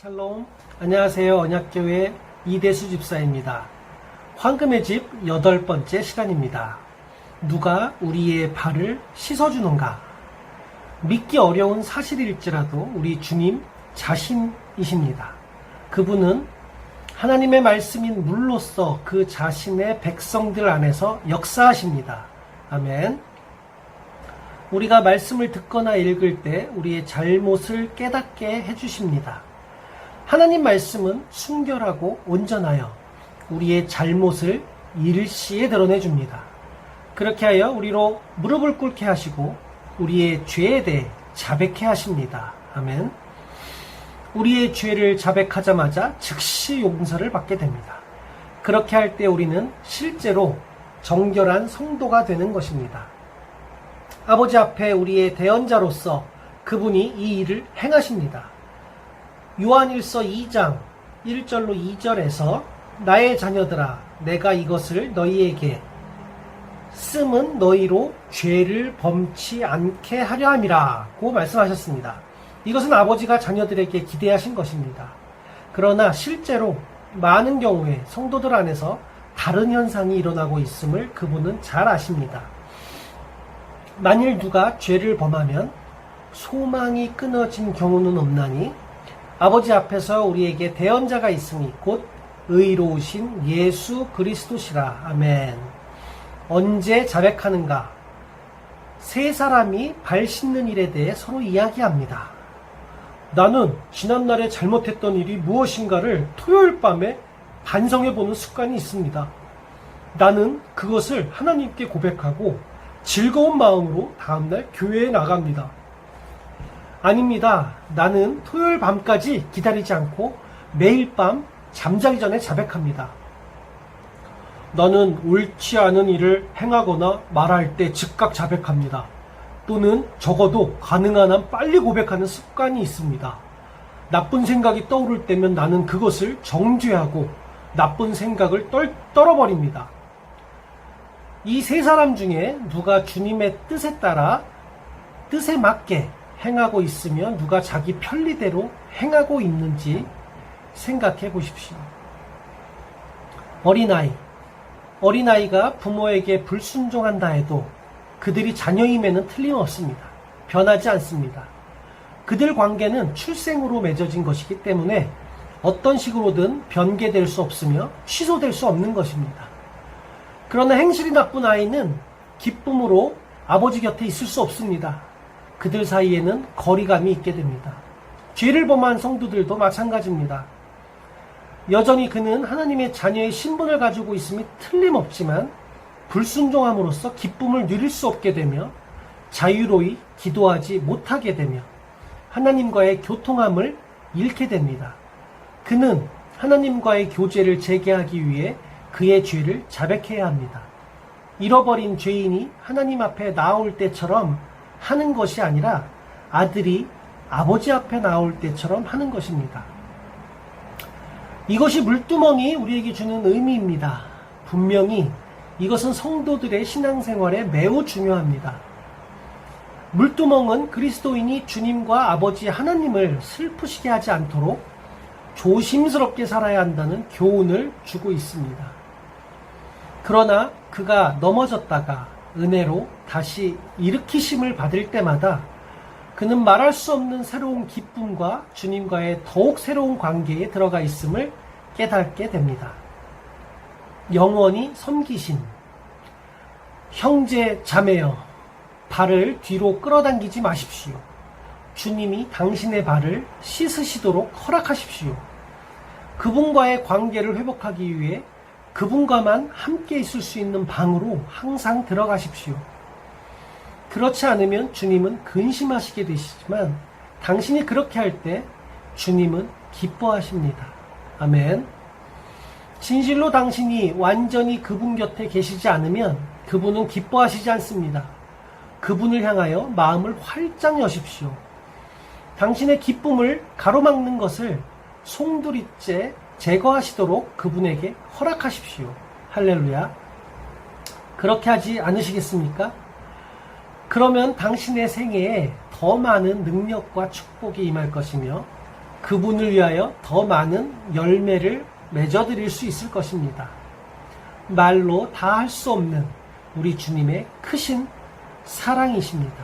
샬롬, 안녕하세요. 언약교회 이대수 집사입니다. 황금의 집 8번째 시간입니다. 누가 우리의 발을 씻어주는가? 믿기 어려운 사실일지라도 우리 주님 자신이십니다. 그분은 하나님의 말씀인 물로서 그 자신의 백성들 안에서 역사하십니다. 아멘. 우리가 말씀을 듣거나 읽을 때 우리의 잘못을 깨닫게 해주십니다. 하나님 말씀은 순결하고 온전하여 우리의 잘못을 일시에 드러내줍니다. 그렇게 하여 우리로 무릎을 꿇게 하시고 우리의 죄에 대해 자백해 하십니다. 아멘. 우리의 죄를 자백하자마자 즉시 용서를 받게 됩니다. 그렇게 할 때 우리는 실제로 정결한 성도가 되는 것입니다. 아버지 앞에 우리의 대언자로서 그분이 이 일을 행하십니다. 요한일서 2장 1절로 2절에서 나의 자녀들아 내가 이것을 너희에게 씀은 너희로 죄를 범치 않게 하려 함이라고 말씀하셨습니다. 이것은 아버지가 자녀들에게 기대하신 것입니다. 그러나 실제로 많은 경우에 성도들 안에서 다른 현상이 일어나고 있음을 그분은 잘 아십니다. 만일 누가 죄를 범하면 소망이 끊어진 경우는 없나니 아버지 앞에서 우리에게 대언자가 있으니 곧 의로우신 예수 그리스도시라. 아멘. 언제 자백하는가? 세 사람이 발 씻는 일에 대해 서로 이야기합니다. 나는 지난날에 잘못했던 일이 무엇인가를 토요일 밤에 반성해보는 습관이 있습니다. 나는 그것을 하나님께 고백하고 즐거운 마음으로 다음날 교회에 나갑니다. 아닙니다. 나는 토요일 밤까지 기다리지 않고 매일 밤 잠자기 전에 자백합니다. 나는 옳지 않은 일을 행하거나 말할 때 즉각 자백합니다. 또는 적어도 가능한 한 빨리 고백하는 습관이 있습니다. 나쁜 생각이 떠오를 때면 나는 그것을 정죄하고 나쁜 생각을 떨어버립니다. 이 세 사람 중에 누가 주님의 뜻에 따라 뜻에 맞게 행하고 있으면 누가 자기 편리대로 행하고 있는지 생각해 보십시오. 어린아이가 부모에게 불순종한다 해도 그들이 자녀임에는 틀림없습니다. 변하지 않습니다. 그들 관계는 출생으로 맺어진 것이기 때문에 어떤 식으로든 변개될 수 없으며 취소될 수 없는 것입니다. 그러나 행실이 나쁜 아이는 기쁨으로 아버지 곁에 있을 수 없습니다. 그들 사이에는 거리감이 있게 됩니다. 죄를 범한 성도들도 마찬가지입니다. 여전히 그는 하나님의 자녀의 신분을 가지고 있음이 틀림없지만 불순종함으로써 기쁨을 누릴 수 없게 되며 자유로이 기도하지 못하게 되며 하나님과의 교통함을 잃게 됩니다. 그는 하나님과의 교제를 재개하기 위해 그의 죄를 자백해야 합니다. 잃어버린 죄인이 하나님 앞에 나올 때처럼 하는 것이 아니라 아들이 아버지 앞에 나올 때처럼 하는 것입니다. 이것이 물두멍이 우리에게 주는 의미입니다. 분명히 이것은 성도들의 신앙생활에 매우 중요합니다. 물두멍은 그리스도인이 주님과 아버지 하나님을 슬프시게 하지 않도록 조심스럽게 살아야 한다는 교훈을 주고 있습니다. 그러나 그가 넘어졌다가 은혜로 다시 일으키심을 받을 때마다 그는 말할 수 없는 새로운 기쁨과 주님과의 더욱 새로운 관계에 들어가 있음을 깨닫게 됩니다. 영원히 섬기신 형제 자매여 발을 뒤로 끌어당기지 마십시오. 주님이 당신의 발을 씻으시도록 허락하십시오. 그분과의 관계를 회복하기 위해 그분과만 함께 있을 수 있는 방으로 항상 들어가십시오. 그렇지 않으면 주님은 근심하시게 되시지만 당신이 그렇게 할 때 주님은 기뻐하십니다. 아멘. 진실로 당신이 완전히 그분 곁에 계시지 않으면 그분은 기뻐하시지 않습니다. 그분을 향하여 마음을 활짝 여십시오. 당신의 기쁨을 가로막는 것을 송두리째 제거하시도록 그분에게 허락하십시오. 할렐루야. 그렇게 하지 않으시겠습니까? 그러면 당신의 생애에 더 많은 능력과 축복이 임할 것이며 그분을 위하여 더 많은 열매를 맺어드릴 수 있을 것입니다. 말로 다 할 수 없는 우리 주님의 크신 사랑이십니다.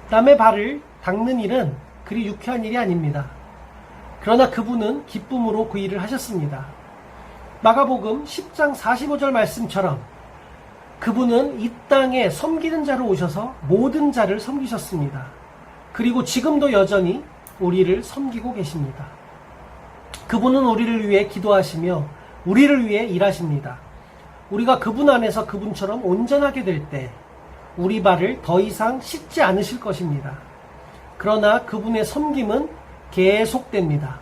남의 발을 닦는 일은 그리 유쾌한 일이 아닙니다. 그러나 그분은 기쁨으로 그 일을 하셨습니다. 마가복음 10장 45절 말씀처럼 그분은 이 땅에 섬기는 자로 오셔서 모든 자를 섬기셨습니다. 그리고 지금도 여전히 우리를 섬기고 계십니다. 그분은 우리를 위해 기도하시며 우리를 위해 일하십니다. 우리가 그분 안에서 그분처럼 온전하게 될 때 우리 발을 더 이상 씻지 않으실 것입니다. 그러나 그분의 섬김은 계속됩니다.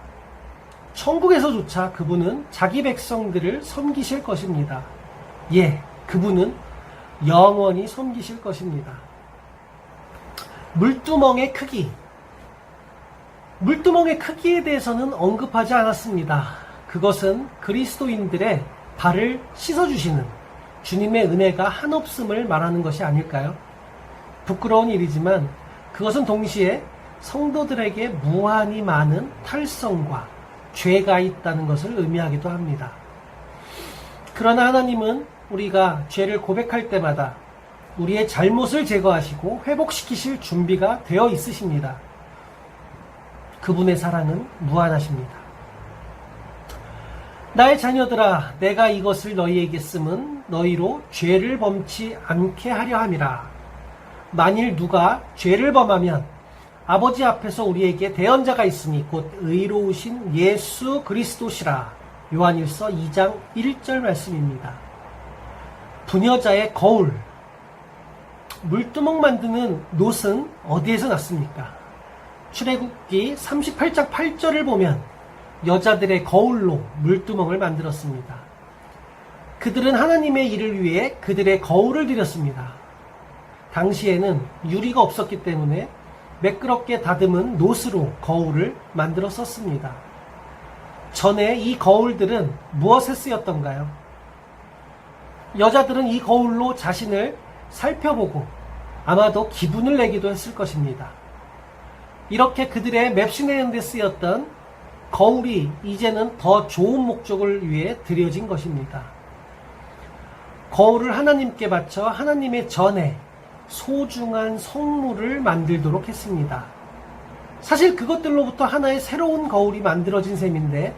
천국에서조차 그분은 자기 백성들을 섬기실 것입니다. 예, 그분은 영원히 섬기실 것입니다. 물두멍의 크기. 물두멍의 크기에 대해서는 언급하지 않았습니다. 그것은 그리스도인들의 발을 씻어주시는 주님의 은혜가 한없음을 말하는 것이 아닐까요? 부끄러운 일이지만 그것은 동시에 성도들에게 무한히 많은 탈성과 죄가 있다는 것을 의미하기도 합니다. 그러나 하나님은 우리가 죄를 고백할 때마다 우리의 잘못을 제거하시고 회복시키실 준비가 되어 있으십니다. 그분의 사랑은 무한하십니다. 나의 자녀들아, 내가 이것을 너희에게 쓰면 너희로 죄를 범치 않게 하려 함이라. 만일 누가 죄를 범하면 아버지 앞에서 우리에게 대언자가 있으니 곧 의로우신 예수 그리스도시라. 요한일서 2장 1절 말씀입니다. 부녀자의 거울. 물두멍 만드는 놋은 어디에서 났습니까? 출애굽기 38장 8절을 보면 여자들의 거울로 물두멍을 만들었습니다. 그들은 하나님의 일을 위해 그들의 거울을 드렸습니다. 당시에는 유리가 없었기 때문에 매끄럽게 다듬은 놋으로 거울을 만들어 썼습니다. 전에 이 거울들은 무엇에 쓰였던가요? 여자들은 이 거울로 자신을 살펴보고 아마도 기분을 내기도 했을 것입니다. 이렇게 그들의 맵신내는 데 쓰였던 거울이 이제는 더 좋은 목적을 위해 드려진 것입니다. 거울을 하나님께 바쳐 하나님의 전에 소중한 성물을 만들도록 했습니다. 사실 그것들로부터 하나의 새로운 거울이 만들어진 셈인데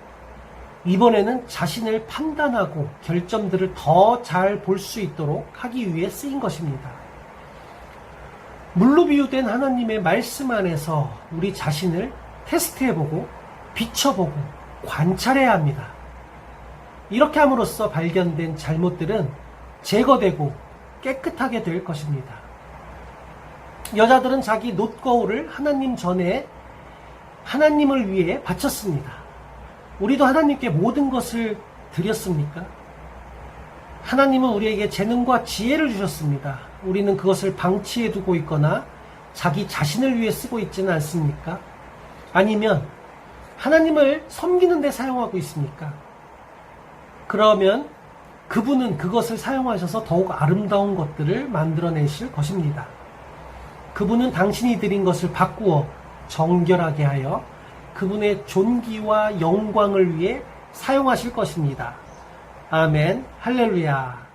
이번에는 자신을 판단하고 결점들을 더 잘 볼 수 있도록 하기 위해 쓰인 것입니다. 물로 비유된 하나님의 말씀 안에서 우리 자신을 테스트해보고 비춰보고 관찰해야 합니다. 이렇게 함으로써 발견된 잘못들은 제거되고 깨끗하게 될 것입니다. 여자들은 자기 놋거울을 하나님 전에 하나님을 위해 바쳤습니다. 우리도 하나님께 모든 것을 드렸습니까? 하나님은 우리에게 재능과 지혜를 주셨습니다. 우리는 그것을 방치해 두고 있거나 자기 자신을 위해 쓰고 있지는 않습니까? 아니면 하나님을 섬기는 데 사용하고 있습니까? 그러면 그분은 그것을 사용하셔서 더욱 아름다운 것들을 만들어내실 것입니다. 그분은 당신이 드린 것을 바꾸어 정결하게 하여 그분의 존귀와 영광을 위해 사용하실 것입니다. 아멘, 할렐루야.